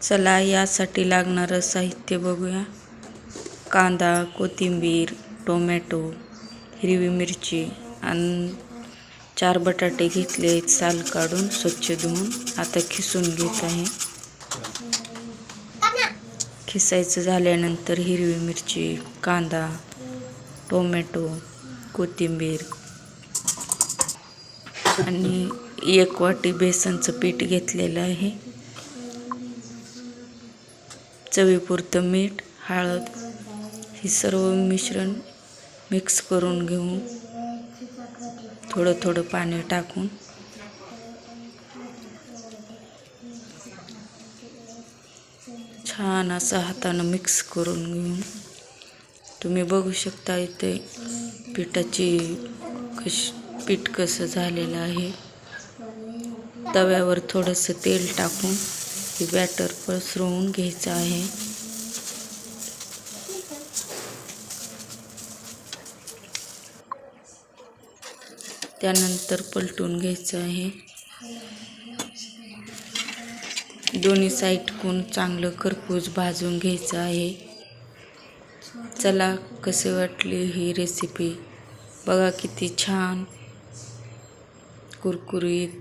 चला यासाठी लागणारं साहित्य बघूया. कांदा, कोथिंबीर, टोमॅटो, हिरवी मिरची आणि 4 बटाटे घेतले आहेत साल काढून स्वच्छ धुवून. आता खिसून घेत आहे. खिसायचं झाल्यानंतर हिरवी मिरची, कांदा, टोमॅटो, कोथिंबीर आणि 1 वाटी बेसनचं पीठ घेतलेलं आहे. चवीपुरतं मीठ, हळद हे सर्व मिश्रण मिक्स करून घेऊ. थोडं थोडं पाणी टाकून छान असं हातानं मिक्स करून घेऊन तुम्ही बघू शकता इथे पीठ कसं झालेलं आहे. तव्यावर थोडंसं तेल टाकून हे बॅटर पसरवून घ्यायचं आहे. त्यानंतर पलटून घ्यायचं आहे. दोन्ही साईडकडून चांगलं खरपूस भाजून घ्यायचं आहे. चला कसे वाटली ही रेसिपी बघा. किती छान कुरकुरीत